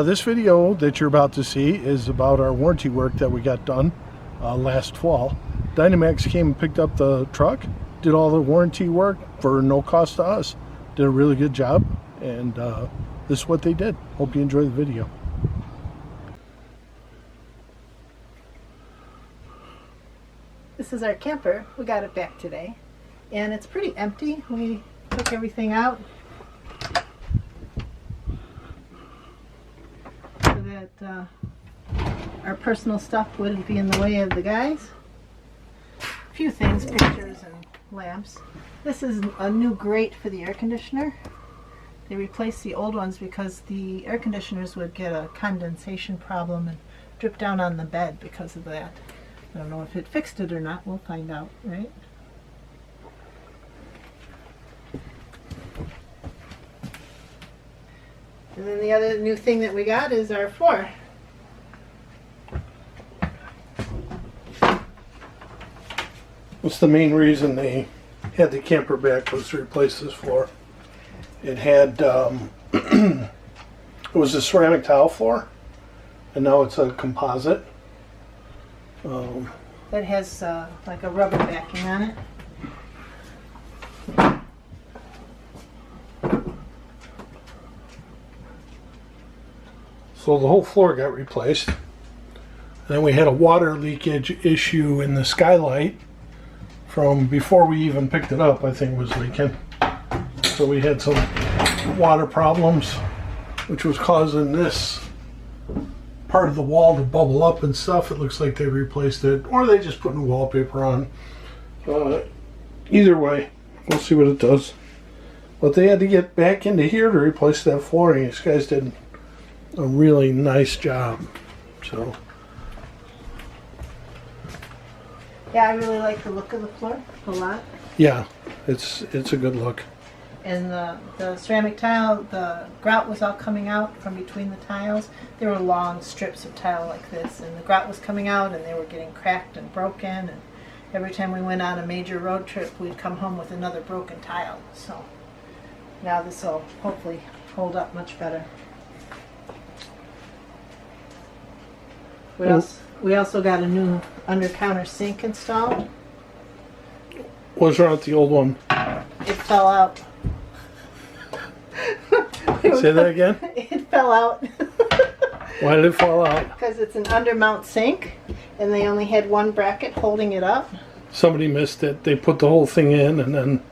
This video that you're about to see is about our warranty work that we got done last fall. Dynamax came and picked up the truck, did all the warranty work for no cost to us. Did a really good job, and this is what they did. Hope you enjoy the video. This is our camper. We got it back today, and it's pretty empty. We took everything out so that our personal stuff wouldn't be in the way of the guys. A few things, pictures and lamps. This is a new grate for the air conditioner. They replaced the old ones because the air conditioners would get a condensation problem and drip down on the bed because of that. I don't know if it fixed it or not. We'll find out, right? And then the other new thing that we got is our floor. What's the main reason they had the camper back was to replace this floor. It had, it was a ceramic tile floor, and now it's a composite. That has like a rubber backing on it. So the whole floor got replaced. And then we had a water leakage issue in the skylight from before we even picked it up. I think it was leaking. So we had some water problems, which was causing this part of the wall to bubble up and stuff. It looks like they replaced it, or they just put new wallpaper on. Either way, we'll see what it does. But they had to get back into here to replace that flooring. These guys did a really nice job. So yeah, I really like the look of the floor a lot. yeah, it's a good look. And the ceramic tile, the grout was all coming out from between the tiles. There were long strips of tile like this, and the grout was coming out, and they were getting cracked and broken. And every time we went on a major road trip, we'd come home with another broken tile. So now this will hopefully hold up much better. We also got a new under-counter sink installed. What's wrong with the old one? It fell out. Say that again? It fell out. Why did it fall out? Because it's an undermount sink, and they only had one bracket holding it up. Somebody missed it. They put the whole thing in and then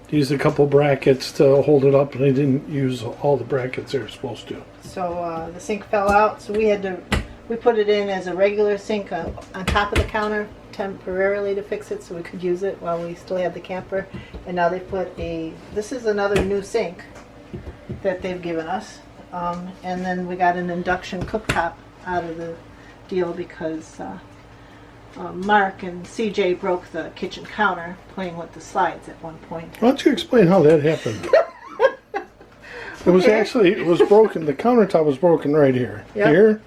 used a couple brackets to hold it up, and they didn't use all the brackets they were supposed to. So the sink fell out, so we put it in as a regular sink on top of the counter temporarily to fix it so we could use it while we still had the camper. And now they put this is another new sink that they've given us. And then we got an induction cooktop out of the deal because Mark and CJ broke the kitchen counter playing with the slides at one point. Why don't you explain how that happened? It was actually, it was broken, the countertop was broken right here. Yep. Here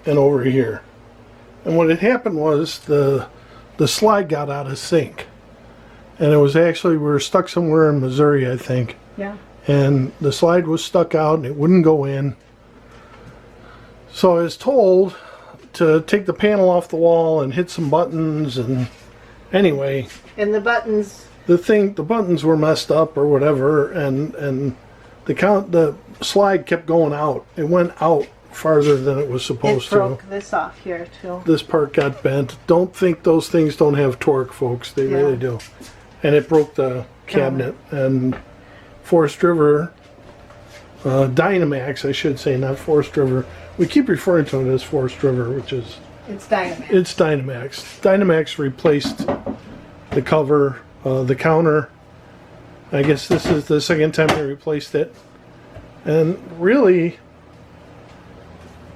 and over here. And what had happened was the slide got out of sync. And it was actually, we were stuck somewhere in Missouri, I think. Yeah. And the slide was stuck out and it wouldn't go in. So I was told to take the panel off the wall and hit some buttons, and anyway. And the buttons. The buttons were messed up or whatever, and the slide kept going out. It went out farther than it was supposed to. It broke this off here too. This part got bent. Don't think those things don't have torque, folks. They really do. And it broke the cabinet. And Forest River, Dynamax, I should say, not Forest River. We keep referring to it as Forest River, which is... It's Dynamax. It's Dynamax. Dynamax replaced the cover, the counter. I guess this is the second time they replaced it. And really,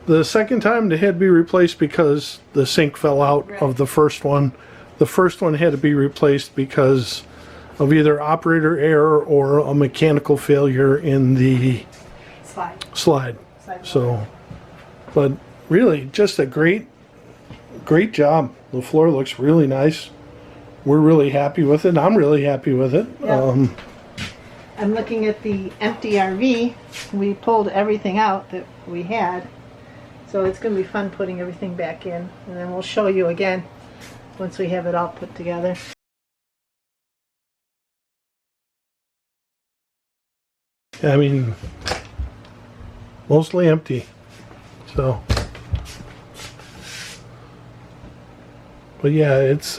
the second time it had to be replaced because the sink fell out of the first one. The first one had to be replaced because of either operator error or a mechanical failure in the slide. So, but really, just a great job. The floor looks really nice. We're really happy with it. I'm really happy with it. Yeah. I'm looking at the empty RV. We pulled everything out that we had. So it's going to be fun putting everything back in. And then we'll show you again once we have it all put together. I mean, mostly empty. So, but yeah, it's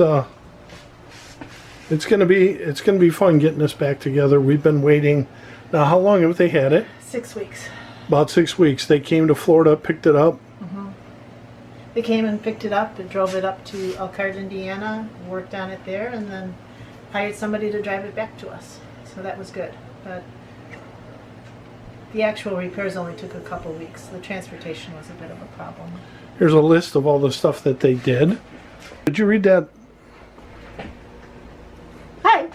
gonna be fun getting this back together. We've been waiting. Now, how long have they had it? 6 weeks. About 6 weeks. They came to Florida, picked it up. They came and picked it up and drove it up to Elkhart, Indiana, worked on it there, and then hired somebody to drive it back to us. So that was good. But the actual repairs only took a couple weeks. The transportation was a bit of a problem. Here's a list of all the stuff that they did. Did you read that? Hi!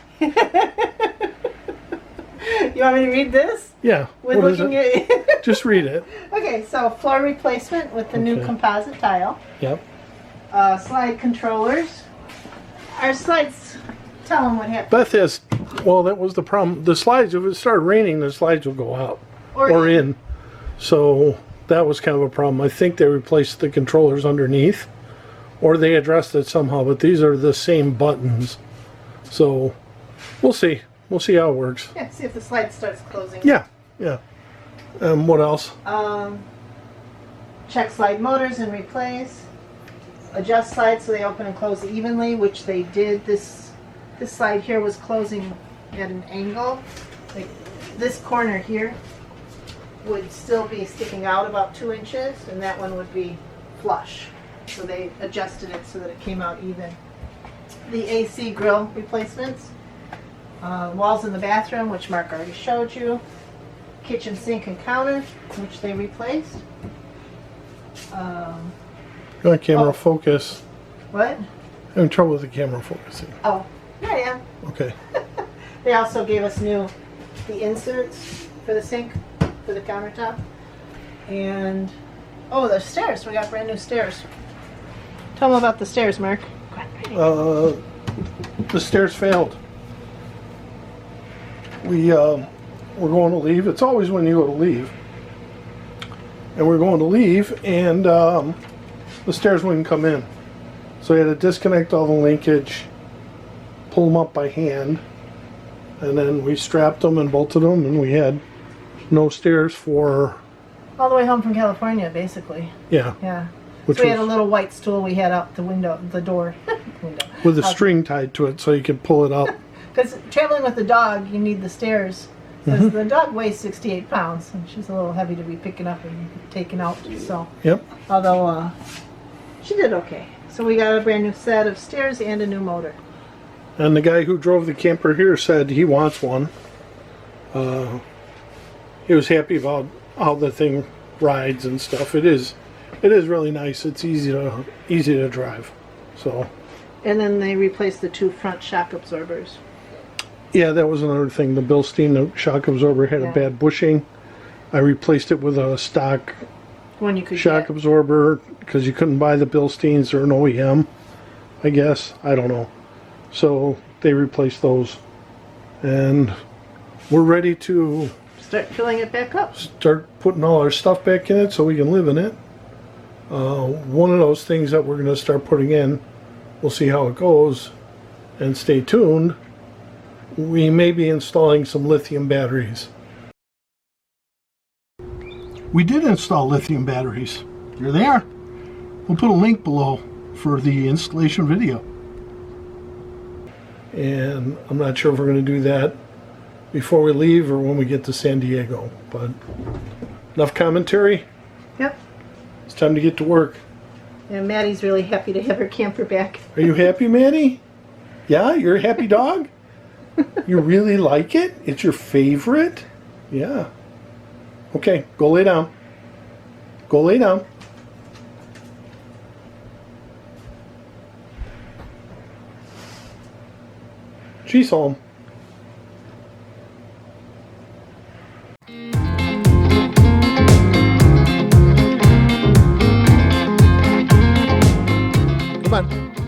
You want me to read this? Yeah. We're What is looking it? at Just read it. Okay, so floor replacement with the new Okay. composite tile. Yep. Slide controllers. Our slides, tell them what happened. Beth has, well, that was the problem. The slides, if it started raining, the slides would go out or in. So that was kind of a problem. I think they replaced the controllers underneath, or they addressed it somehow, but these are the same buttons. So we'll see. We'll see how it works. Yeah, see if the slide starts closing. Yeah, yeah. What else? Check slide motors and replace. Adjust slides so they open and close evenly, which they did. This slide here was closing at an angle. Like this corner here would still be sticking out about 2 inches, and that one would be flush. So they adjusted it so that it came out even. The AC grill replacements. Walls in the bathroom, which Mark already showed you. Kitchen sink and counter, which they replaced. Got camera focus. What? Having trouble with the camera focusing. Oh, yeah, yeah. Okay. They also gave us the inserts for the sink, for the countertop. And, oh, the stairs. We got brand new stairs. Tell them about the stairs, Mark. The stairs failed. We're going to leave. It's always when you go to leave. And we're going to leave, and the stairs wouldn't come in. So we had to disconnect all the linkage, pull them up by hand, and then we strapped them and bolted them, and we had no stairs for... All the way home from California, basically. Yeah. Yeah. Which So we had a was- little white stool we had out the window, the door. window. With a string tied to it so you could pull it up. Because traveling with the dog, you need the stairs. Because Mm-hmm. the dog weighs 68 pounds, and she's a little heavy to be picking up and taking out. So, Yep. although she did okay. So we got a brand new set of stairs and a new motor. And the guy who drove the camper here said he wants one. He was happy about how the thing rides and stuff. It is really nice. It's easy to drive. So And then they replaced the 2 front shock absorbers. yeah, that was another thing. The Bilstein, the shock absorber had Yeah. a bad bushing. I replaced it with a stock One you could shock get. absorber because you couldn't buy the Bilsteins or an OEM, I guess. I don't know. So they replaced those. And we're ready to Start filling it back up. start putting all our stuff back in it so we can live in it. One of those things that we're going to start putting in, we'll see how it goes, and stay tuned. We may be installing some lithium batteries. We did install lithium batteries. They're there. We'll put a link below for the installation video. And I'm not sure if we're going to do that before we leave or when we get to San Diego. But enough commentary. Yep. It's time to get to work. And Maddie's really happy to have her camper back. Are you happy, Maddie? Yeah, you're a happy dog? You really like it? It's your favorite? Yeah. Okay, go lay down. Go lay down. She's home. Come on.